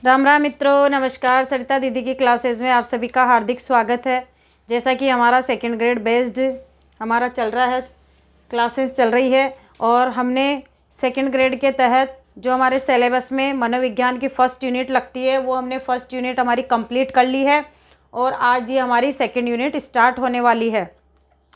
राम राम मित्रों, नमस्कार। सरिता दीदी की क्लासेस में आप सभी का हार्दिक स्वागत है। जैसा कि हमारा सेकंड ग्रेड बेस्ड हमारा चल रहा है, क्लासेस चल रही है और हमने सेकंड ग्रेड के तहत जो हमारे सिलेबस में मनोविज्ञान की फ़र्स्ट यूनिट लगती है वो हमने फ़र्स्ट यूनिट हमारी कंप्लीट कर ली है और आज ये हमारी सेकेंड यूनिट स्टार्ट होने वाली है।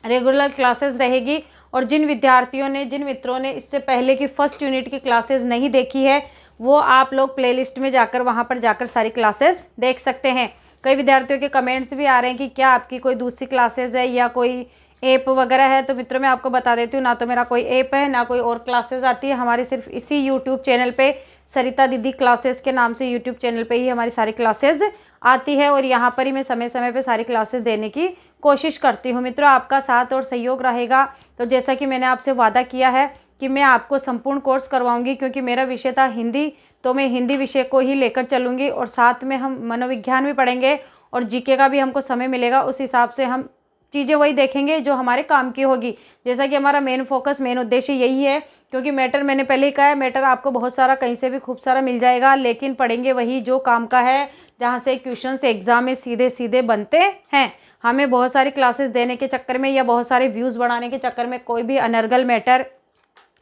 रेगुलर क्लासेस रहेगी और जिन विद्यार्थियों ने, जिन मित्रों ने इससे पहले की फ़र्स्ट यूनिट की क्लासेस नहीं देखी है वो आप लोग प्लेलिस्ट में जाकर वहाँ पर जाकर सारी क्लासेस देख सकते हैं। कई विद्यार्थियों के कमेंट्स भी आ रहे हैं कि क्या आपकी कोई दूसरी क्लासेस है या कोई ऐप वगैरह है। तो मित्रों मैं आपको बता देती हूँ, ना तो मेरा कोई ऐप है ना कोई और क्लासेस आती है। हमारी सिर्फ इसी यूट्यूब चैनल पे सरिता दीदी क्लासेस के नाम से यूट्यूब चैनल पे ही हमारी सारी क्लासेस आती है और यहाँ पर ही मैं समय समय पे सारी क्लासेस देने की कोशिश करती हूँ। मित्रों आपका साथ और सहयोग रहेगा तो जैसा कि मैंने आपसे वादा किया है कि मैं आपको संपूर्ण कोर्स करवाऊंगी, क्योंकि मेरा विषय था हिंदी, तो मैं हिंदी विषय को ही लेकर चलूँगी और साथ में हम मनोविज्ञान भी पढ़ेंगे और जीके का भी हमको समय मिलेगा। उस हिसाब से हम चीज़ें वही देखेंगे जो हमारे काम की होगी। जैसा कि हमारा मेन फोकस, मेन उद्देश्य यही है, क्योंकि मैटर मैंने पहले ही कहा है, मैटर आपको बहुत सारा कहीं से भी खूब सारा मिल जाएगा, लेकिन पढ़ेंगे वही जो काम का है, जहाँ से क्वेश्चंस एग्जाम में सीधे सीधे बनते हैं। हमें बहुत सारी क्लासेस देने के चक्कर में या बहुत सारे व्यूज़ बढ़ाने के चक्कर में कोई भी अनर्गल मैटर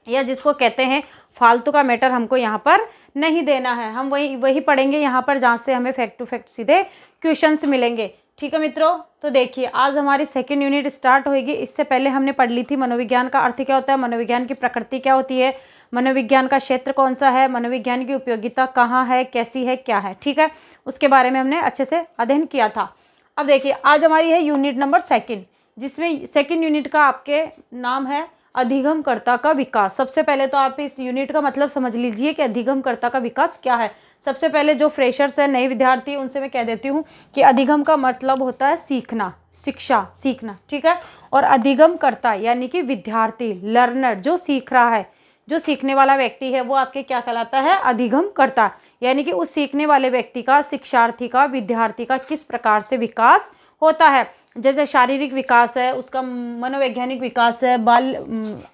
या जिसको कहते हैं फालतू का मैटर हमको यहाँ पर नहीं देना है। हम वही पढ़ेंगे यहाँ पर जहाँ से हमें फैक्ट टू फैक्ट सीधे क्वेश्चंस मिलेंगे। ठीक है मित्रों, तो देखिए आज हमारी सेकेंड यूनिट स्टार्ट होगी। इससे पहले हमने पढ़ ली थी मनोविज्ञान का अर्थ क्या होता है, मनोविज्ञान की प्रकृति क्या होती है, मनोविज्ञान का क्षेत्र कौन सा है, मनोविज्ञान की उपयोगिता कहाँ है, कैसी है, क्या है। ठीक है, उसके बारे में हमने अच्छे से अध्ययन किया था। अब देखिए आज हमारी है यूनिट नंबर सेकेंड, जिसमें सेकेंड यूनिट का आपके नाम है अधिगमकर्ता का विकास। सबसे पहले तो आप इस यूनिट का मतलब समझ लीजिए कि अधिगमकर्ता का विकास क्या है। सबसे पहले जो फ्रेशर्स हैं, नए विद्यार्थी, उनसे मैं कह देती हूँ कि अधिगम का मतलब होता है सीखना, शिक्षा, सीखना। ठीक है, और अधिगमकर्ता यानी कि विद्यार्थी, लर्नर, जो सीख रहा है, जो सीखने वाला व्यक्ति है वो आपके क्या कहलाता है, अधिगमकर्ता। यानी कि उस सीखने वाले व्यक्ति का, शिक्षार्थी का, विद्यार्थी का किस प्रकार से विकास होता है। जैसे शारीरिक विकास है, उसका मनोवैज्ञानिक विकास है, बाल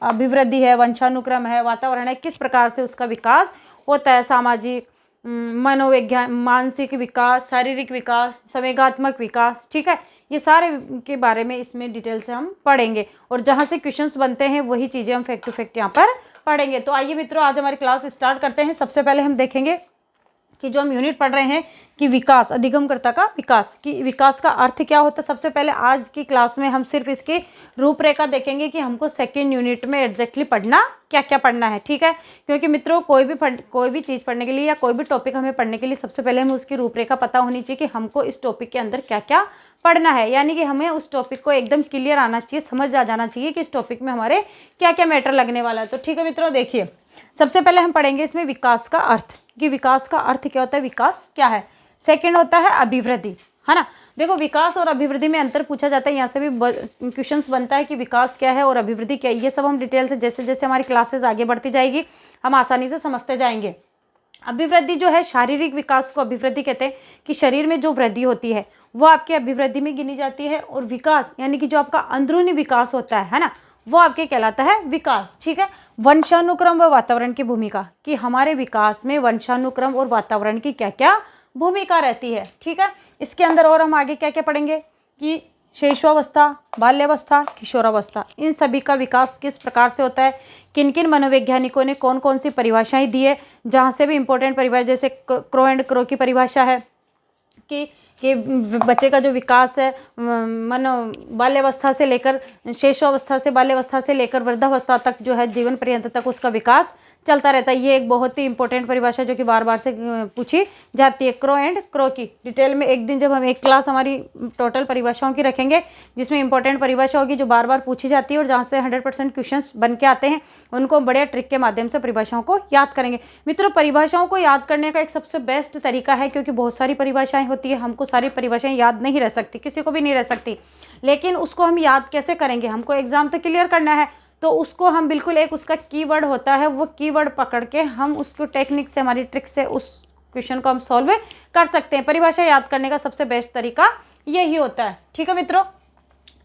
अभिवृद्धि है, वंशानुक्रम है, वातावरण है, किस प्रकार से उसका विकास होता है, सामाजिक, मानसिक विकास, शारीरिक विकास, संवेगात्मक विकास। ठीक है, ये सारे के बारे में इसमें डिटेल से हम पढ़ेंगे और जहाँ से क्वेश्चंस बनते हैं वही चीज़ें हम फैक्ट टू फैक्ट यहाँ पर पढ़ेंगे। तो आइए मित्रों आज हमारी क्लास स्टार्ट करते हैं। सबसे पहले हम देखेंगे कि जो हम यूनिट पढ़ रहे हैं कि विकास, अधिगमकर्ता का विकास, कि विकास का अर्थ क्या होता है। सबसे पहले आज की क्लास में हम सिर्फ इसकी रूपरेखा देखेंगे कि हमको सेकेंड यूनिट में एग्जैक्टली पढ़ना क्या क्या पढ़ना है। ठीक है, क्योंकि मित्रों कोई भी चीज़ पढ़ने के लिए या कोई भी टॉपिक हमें पढ़ने के लिए सबसे पहले हमें उसकी रूपरेखा पता होनी चाहिए कि हमको इस टॉपिक के अंदर क्या क्या पढ़ना है। यानी कि हमें उस टॉपिक को एकदम क्लियर आना चाहिए, समझ आ जाना चाहिए कि इस टॉपिक में हमारे क्या क्या मैटर लगने वाला है। तो ठीक है मित्रों, देखिए सबसे पहले हम पढ़ेंगे इसमें विकास का अर्थ, कि विकास का अर्थ क्या होता है, विकास क्या है। सेकंड होता है अभिवृद्धि, है ना। देखो विकास और अभिवृद्धि में अंतर पूछा जाता है, यहाँ से भी क्वेश्चंस बनता है कि विकास क्या है और अभिवृद्धि क्या है। ये सब हम डिटेल से जैसे जैसे हमारी क्लासेस आगे बढ़ती जाएगी हम आसानी से समझते जाएंगे। अभिवृद्धि जो है, शारीरिक विकास को अभिवृद्धि कहते हैं, कि शरीर में जो वृद्धि होती है वो आपकी अभिवृद्धि में गिनी जाती है। और विकास यानी कि जो आपका अंदरूनी विकास होता है ना, वो आपके कहलाता है विकास। ठीक है, वंशानुक्रम व वातावरण की भूमिका, कि हमारे विकास में वंशानुक्रम और वातावरण की क्या क्या भूमिका रहती है। ठीक है, इसके अंदर और हम आगे क्या क्या पढ़ेंगे कि शैशवावस्था, बाल्यावस्था, किशोरावस्था, इन सभी का विकास किस प्रकार से होता है, किन किन मनोवैज्ञानिकों ने कौन कौन सी परिभाषाएं दी है। जहाँ से भी इंपॉर्टेंट परिभाषा, जैसे क्रो एंड क्रो की परिभाषा है कि बच्चे का जो विकास है बाल्यावस्था से लेकर, शैशवावस्था से, बाल्यावस्था से लेकर वृद्धावस्था तक जो है, जीवन पर्यंत तक उसका विकास चलता रहता है। ये एक बहुत ही इंपॉर्टेंट परिभाषा जो कि बार बार से पूछी जाती है, क्रो एंड क्रो की। डिटेल में एक दिन जब हम एक क्लास हमारी टोटल परिभाषाओं की रखेंगे जिसमें इंपॉर्टेंट परिभाषा होगी जो बार बार पूछी जाती है और जहाँ से 100% क्वेश्चंस बन के आते हैं, उनको बढ़िया ट्रिक के माध्यम से परिभाषाओं को याद करेंगे। मित्रों परिभाषाओं को याद करने का एक सबसे बेस्ट तरीका है, क्योंकि बहुत सारी परिभाषाएं होती है, हमको सारी परिभाषाएं याद नहीं रह सकती, किसी को भी नहीं रह सकती, लेकिन उसको हम याद कैसे करेंगे, हमको एग्जाम तो क्लियर करना है। तो उसको हम बिल्कुल एक उसका कीवर्ड होता है, वो कीवर्ड पकड़ के हम उसको टेक्निक से, हमारी ट्रिक से उस क्वेश्चन को हम सॉल्व कर सकते हैं। परिभाषा याद करने का सबसे बेस्ट तरीका यही होता है। ठीक है मित्रों,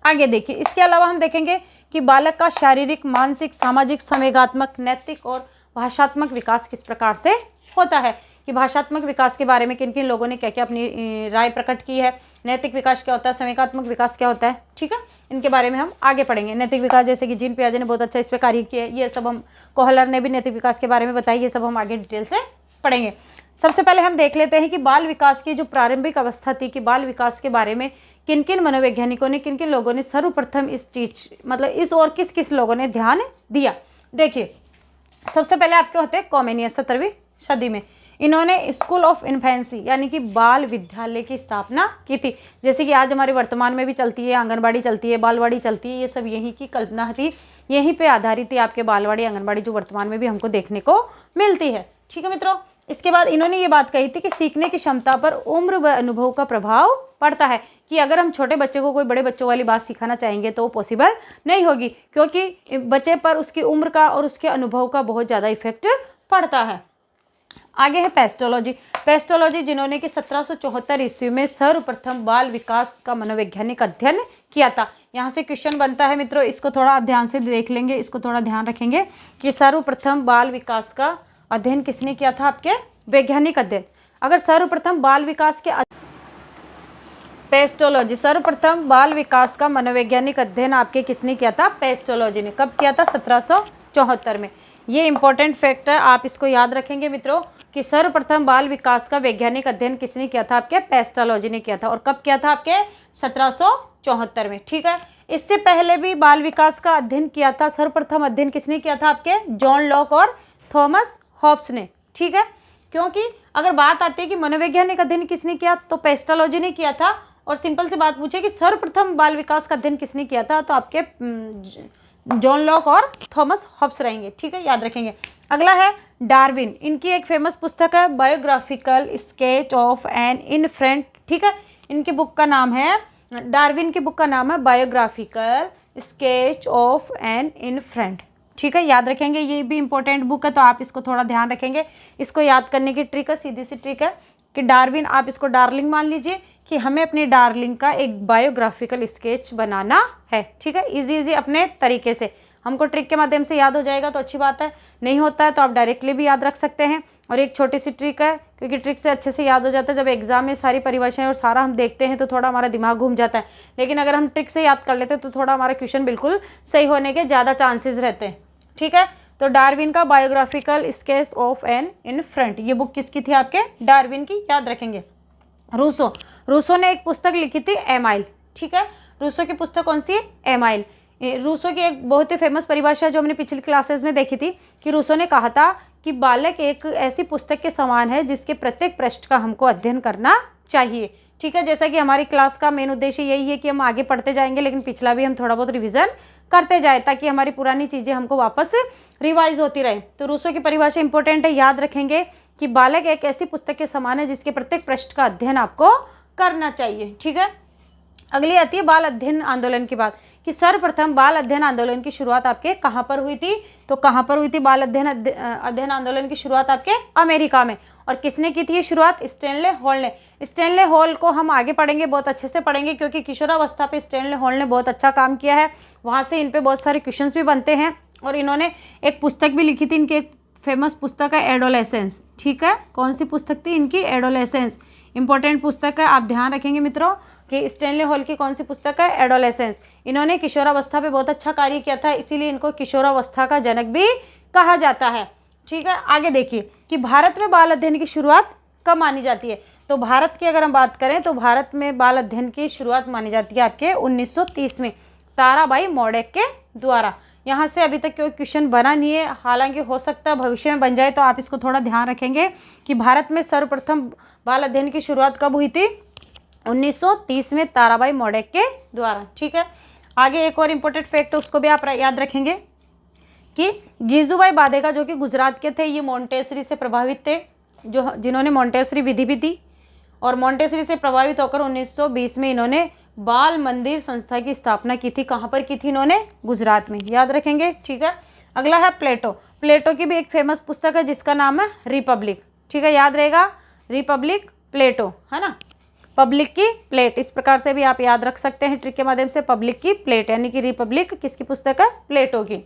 आगे देखिए इसके अलावा हम देखेंगे कि बालक का शारीरिक, मानसिक, सामाजिक, संवेगात्मक, नैतिक और भाषात्मक विकास किस प्रकार से होता है। कि भाषात्मक विकास के बारे में किन किन लोगों ने क्या क्या अपनी राय प्रकट की है, नैतिक विकास क्या होता है, संवेगात्मक विकास क्या होता है, ठीक है, इनके बारे में हम आगे पढ़ेंगे। नैतिक विकास जैसे कि जीन पियाजे ने बहुत अच्छा इस पर कार्य किया है, ये सब हम, कोहलर ने भी नैतिक विकास के बारे में बताया, ये सब हम आगे डिटेल से पढ़ेंगे। सबसे पहले हम देख लेते हैं कि बाल विकास की जो प्रारंभिक अवस्था थी, कि बाल विकास के बारे में किन किन मनोवैज्ञानिकों ने, किन किन लोगों ने सर्वप्रथम इस चीज, मतलब इस और किस किस लोगों ने ध्यान दिया। देखिए, सबसे पहले आपके होते हैं कॉमेनियस, 17वीं सदी में इन्होंने स्कूल ऑफ इन्फेंसी यानी कि बाल विद्यालय की स्थापना की थी। जैसे कि आज हमारे वर्तमान में भी चलती है, आंगनबाड़ी चलती है, बालवाड़ी चलती है, ये सब यहीं की कल्पना थी, यहीं पे आधारित थी आपके बालवाड़ी आंगनबाड़ी, जो वर्तमान में भी हमको देखने को मिलती है। ठीक है मित्रों, इसके बाद इन्होंने ये बात कही थी कि सीखने की क्षमता पर उम्र व अनुभव का प्रभाव पड़ता है, कि अगर हम छोटे बच्चे को कोई बड़े बच्चों वाली बात सिखाना चाहेंगे तो वो पॉसिबल नहीं होगी, क्योंकि बच्चे पर उसकी उम्र का और उसके अनुभव का बहुत ज़्यादा इफेक्ट पड़ता है। आगे है पेस्टोलॉजी। पेस्टोलॉजी जिन्होंने कि 1774 ईस्वी में सर्वप्रथम बाल विकास का मनोवैज्ञानिक अध्ययन किया था। यहाँ से क्वेश्चन बनता है मित्रों, इसको थोड़ा आप ध्यान से देख लेंगे, इसको थोड़ा ध्यान रखेंगे कि सर्वप्रथम बाल विकास का अध्ययन किसने किया था, आपके वैज्ञानिक अध्ययन। अगर सर्वप्रथम बाल विकास के पेस्टोलॉजी, सर्वप्रथम बाल विकास का मनोवैज्ञानिक अध्ययन आपके किसने किया था, पेस्टोलॉजी ने। कब किया था, 1774 में। ये इंपॉर्टेंट फैक्ट है, आप इसको याद रखेंगे मित्रों कि सर्वप्रथम बाल विकास का वैज्ञानिक अध्ययन किसने किया था, आपके पेस्टोलॉजी ने किया था। और कब किया था, आपके 1774 में। ठीक है, इससे पहले भी बाल विकास का अध्ययन किया था, सर्वप्रथम अध्ययन किसने किया था, आपके जॉन लॉक और थॉमस हॉब्स ने। ठीक है, क्योंकि अगर बात आती है कि मनोवैज्ञानिक अध्ययन किसने किया, तो पेस्टोलॉजी ने किया था। और सिंपल सी बात पूछे कि सर्वप्रथम बाल विकास का अध्ययन किसने किया था, तो आपके जॉन लॉक और थॉमस हॉब्स रहेंगे। ठीक है, याद रखेंगे। अगला है डार्विन। इनकी एक फेमस पुस्तक है biographical sketch of an infant. ठीक है, इनकी बुक का नाम है, डार्विन की बुक का नाम है biographical sketch of an infant. ठीक है, याद रखेंगे, ये भी इंपॉर्टेंट बुक है, तो आप इसको थोड़ा ध्यान रखेंगे। इसको याद करने की ट्रिक है, सीधी सी ट्रिक है कि डार्विन, आप इसको डार्लिंग मान लीजिए कि हमें अपनी डार्लिंग का एक बायोग्राफिकल स्केच बनाना है। ठीक है, इजी अपने तरीके से, हमको ट्रिक के माध्यम से याद हो जाएगा तो अच्छी बात है, नहीं होता है तो आप डायरेक्टली भी याद रख सकते हैं। और एक छोटी सी ट्रिक है, क्योंकि ट्रिक से अच्छे से याद हो जाता है। जब एग्जाम में सारी परिभाषाएं और सारा हम देखते हैं तो थोड़ा हमारा दिमाग घूम जाता है, लेकिन अगर हम ट्रिक से याद कर लेते हैं तो थोड़ा हमारा क्वेश्चन बिल्कुल सही होने के ज़्यादा चांसेस रहते हैं। ठीक है, तो डार्विन का biographical sketch of an infant, ये बुक किसकी थी, आपके डार्विन की, याद रखेंगे। रूसो ने एक पुस्तक लिखी थी एमाइल। ठीक है, रूसो की पुस्तक कौन सी है, एमाइल। रूसो की एक बहुत ही फेमस परिभाषा जो हमने पिछली क्लासेस में देखी थी कि रूसो ने कहा था कि बालक एक ऐसी पुस्तक के समान है जिसके प्रत्येक पृष्ठ का हमको अध्ययन करना चाहिए। ठीक है, जैसा कि हमारी क्लास का मेन उद्देश्य यही है कि हम आगे पढ़ते जाएंगे, लेकिन पिछला भी हम थोड़ा बहुत रिविजन करते जाए ताकि हमारी पुरानी चीज़ें हमको वापस रिवाइज होती रहे। तो रूसो की परिभाषा इंपॉर्टेंट है, याद रखेंगे कि बालक एक ऐसी पुस्तक के समान है जिसके प्रत्येक पृष्ठ का अध्ययन आपको करना चाहिए। ठीक है, अगली आती है बाल अध्ययन आंदोलन की बात, कि सर्वप्रथम बाल अध्ययन आंदोलन की शुरुआत आपके कहाँ पर हुई थी, तो कहाँ पर हुई थी बाल अध्ययन आंदोलन की शुरुआत, आपके अमेरिका में। और किसने की थी ये शुरुआत, स्टैनले हॉल ने। स्टैनले हॉल को हम आगे पढ़ेंगे, बहुत अच्छे से पढ़ेंगे, क्योंकि किशोरावस्था पे स्टैनले हॉल ने बहुत अच्छा काम किया है, वहाँ से इन पे बहुत सारे क्वेश्चंस भी बनते हैं। और इन्होंने एक पुस्तक भी लिखी थी, इनकी एक फेमस पुस्तक है एडोलेसेंस। ठीक है, कौन सी पुस्तक थी इनकी, एडोलेसेंस, इंपॉर्टेंट पुस्तक है, आप ध्यान रखेंगे मित्रों कि स्टैनले हॉल की कौन सी पुस्तक है, एडोलेसेंस। इन्होंने किशोरावस्था पे बहुत अच्छा कार्य किया था, इसीलिए इनको किशोरावस्था का जनक भी कहा जाता है। ठीक है, आगे देखिए कि भारत में बाल अध्ययन की शुरुआत कब मानी जाती है, तो भारत की अगर हम बात करें तो भारत में बाल अध्ययन की शुरुआत मानी जाती है आपके 1930 में ताराबाई मॉडेक के द्वारा। यहाँ से अभी तक कोई क्वेश्चन बना नहीं है, हालांकि हो सकता है भविष्य में बन जाए, तो आप इसको थोड़ा ध्यान रखेंगे कि भारत में सर्वप्रथम बाल अध्ययन की शुरुआत कब हुई थी, 1930 में ताराबाई मॉडेक के द्वारा। ठीक है, आगे एक और इम्पोर्टेंट फैक्ट उसको भी आप याद रखेंगे कि गीजूबाई बादेगा जो कि गुजरात के थे, ये मोंटेसरी से प्रभावित थे, जिन्होंने मोंटेसरी विधि भी दी। और मोंटेसरी से प्रभावित होकर 1920 में इन्होंने बाल मंदिर संस्था की स्थापना की थी। कहाँ पर की थी इन्होंने, गुजरात में, याद रखेंगे। ठीक है, अगला है प्लेटो। प्लेटो की भी एक फेमस पुस्तक है जिसका नाम है रिपब्लिक। ठीक है, याद रहेगा, रिपब्लिक प्लेटो, है ना, पब्लिक की प्लेट, इस प्रकार से भी आप याद रख सकते हैं ट्रिक के माध्यम से, पब्लिक की प्लेट यानी कि रिपब्लिक किसकी पुस्तक है, प्लेटो की।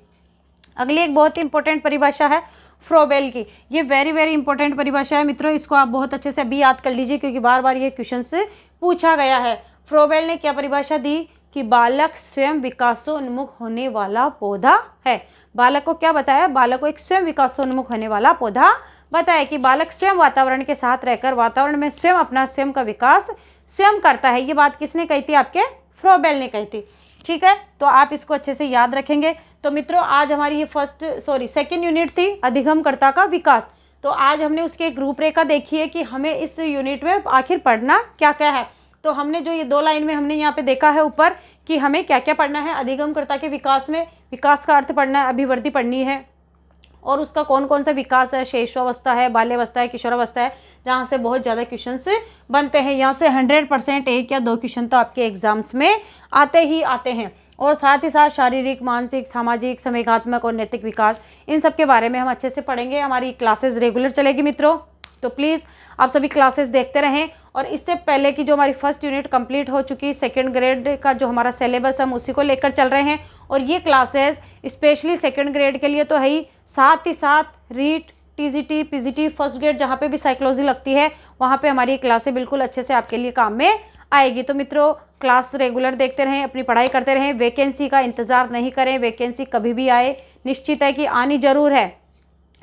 अगली एक बहुत ही इंपॉर्टेंट परिभाषा है फ्रोबेल की। ये वेरी वेरी इंपॉर्टेंट परिभाषा है मित्रों, इसको आप बहुत अच्छे से अभी याद कर लीजिए क्योंकि बार बार ये क्वेश्चन से पूछा गया है। फ्रोबेल ने क्या परिभाषा दी कि बालक स्वयं विकासोन्मुख होने वाला पौधा है। बालक को क्या बताया, बालक को एक स्वयं विकासोन्मुख होने वाला पौधा बताया कि बालक स्वयं वातावरण के साथ रहकर वातावरण में स्वयं अपना स्वयं का विकास स्वयं करता है। ये बात किसने कही थी, आपके फ्रोबेल ने कही थी। ठीक है, तो आप इसको अच्छे से याद रखेंगे। तो मित्रों आज हमारी ये सेकंड यूनिट थी अधिगमकर्ता का विकास। तो आज हमने उसकी एक रूपरेखा देखी है कि हमें इस यूनिट में आखिर पढ़ना क्या क्या है। तो हमने जो ये 2 लाइन में हमने यहाँ पे देखा है ऊपर कि हमें क्या क्या पढ़ना है अधिगमकर्ता के विकास में। विकास का अर्थ पढ़ना है, अभिवृद्धि पढ़नी है और उसका कौन कौन सा विकास है, शैशवावस्था है, बाल्यावस्था है, किशोरावस्था है, जहाँ से बहुत ज़्यादा क्वेश्चंस बनते हैं। यहाँ से 100% 1 या 2 क्वेश्चन तो आपके एग्जाम्स में आते ही आते हैं। और साथ ही साथ शारीरिक, मानसिक, सामाजिक, संवेगात्मक और नैतिक विकास, इन सब के बारे में हम अच्छे से पढ़ेंगे। हमारी क्लासेस रेगुलर चलेगी मित्रों, तो प्लीज़ आप सभी क्लासेस देखते रहें। और इससे पहले की जो हमारी फर्स्ट यूनिट कंप्लीट हो चुकी, सेकंड ग्रेड का जो हमारा सिलेबस हम उसी को लेकर चल रहे हैं। और ये क्लासेस स्पेशली सेकंड ग्रेड के लिए तो है ही, साथ ही साथ REET, TGT, PGT, first grade जहाँ पे भी साइकोलॉजी लगती है वहाँ पे हमारी क्लासें बिल्कुल अच्छे से आपके लिए काम में आएगी। तो मित्रों क्लास रेगुलर देखते रहें, अपनी पढ़ाई करते रहें, वैकेंसी का इंतज़ार नहीं करें। वैकेंसी कभी भी आए, निश्चित है कि आनी ज़रूर है,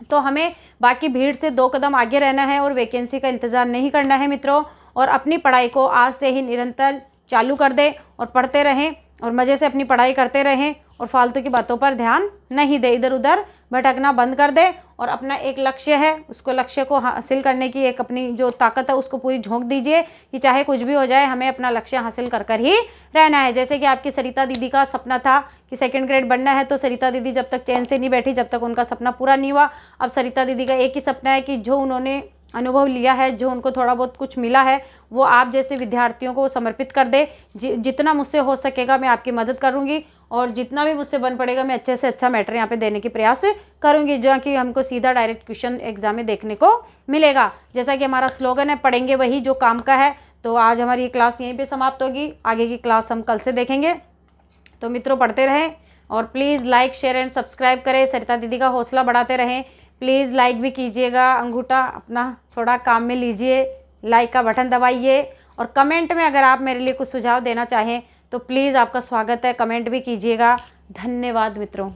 तो हमें बाकी भीड़ से 2 कदम आगे रहना है और वैकेंसी का इंतज़ार नहीं करना है मित्रों। और अपनी पढ़ाई को आज से ही निरंतर चालू कर दें और पढ़ते रहें और मज़े से अपनी पढ़ाई करते रहें और फालतू की बातों पर ध्यान नहीं दे, इधर उधर भटकना बंद कर दे। और अपना एक लक्ष्य है, उसको लक्ष्य को हासिल करने की एक अपनी जो ताकत है उसको पूरी झोंक दीजिए कि चाहे कुछ भी हो जाए हमें अपना लक्ष्य हासिल कर कर ही रहना है। जैसे कि आपकी सरिता दीदी का सपना था कि सेकंड ग्रेड बनना है, तो सरिता दीदी जब तक चैन से नहीं बैठी जब तक उनका सपना पूरा नहीं हुआ। अब सरिता दीदी का एक ही सपना है कि जो उन्होंने अनुभव लिया है, जो उनको थोड़ा बहुत कुछ मिला है, वो आप जैसे विद्यार्थियों को समर्पित कर दे। जितना मुझसे हो सकेगा मैं आपकी मदद करूँगी और जितना भी मुझसे बन पड़ेगा मैं अच्छे से अच्छा मैटर यहाँ पे देने की प्रयास करूँगी, जो कि हमको सीधा डायरेक्ट क्वेश्चन एग्जाम में देखने को मिलेगा। जैसा कि हमारा स्लोगन है, पढ़ेंगे वही जो काम का है। तो आज हमारी ये क्लास यहीं पे समाप्त होगी, आगे की क्लास हम कल से देखेंगे। तो मित्रों पढ़ते रहें और please like, share and subscribe करें, सरिता दीदी का हौसला बढ़ाते रहें। प्लीज़ लाइक भी कीजिएगा, अंगूठा अपना थोड़ा काम में लीजिए, लाइक का बटन दबाइए। और कमेंट में अगर आप मेरे लिए कुछ सुझाव देना चाहें तो प्लीज़ आपका स्वागत है, कमेंट भी कीजिएगा। धन्यवाद मित्रों।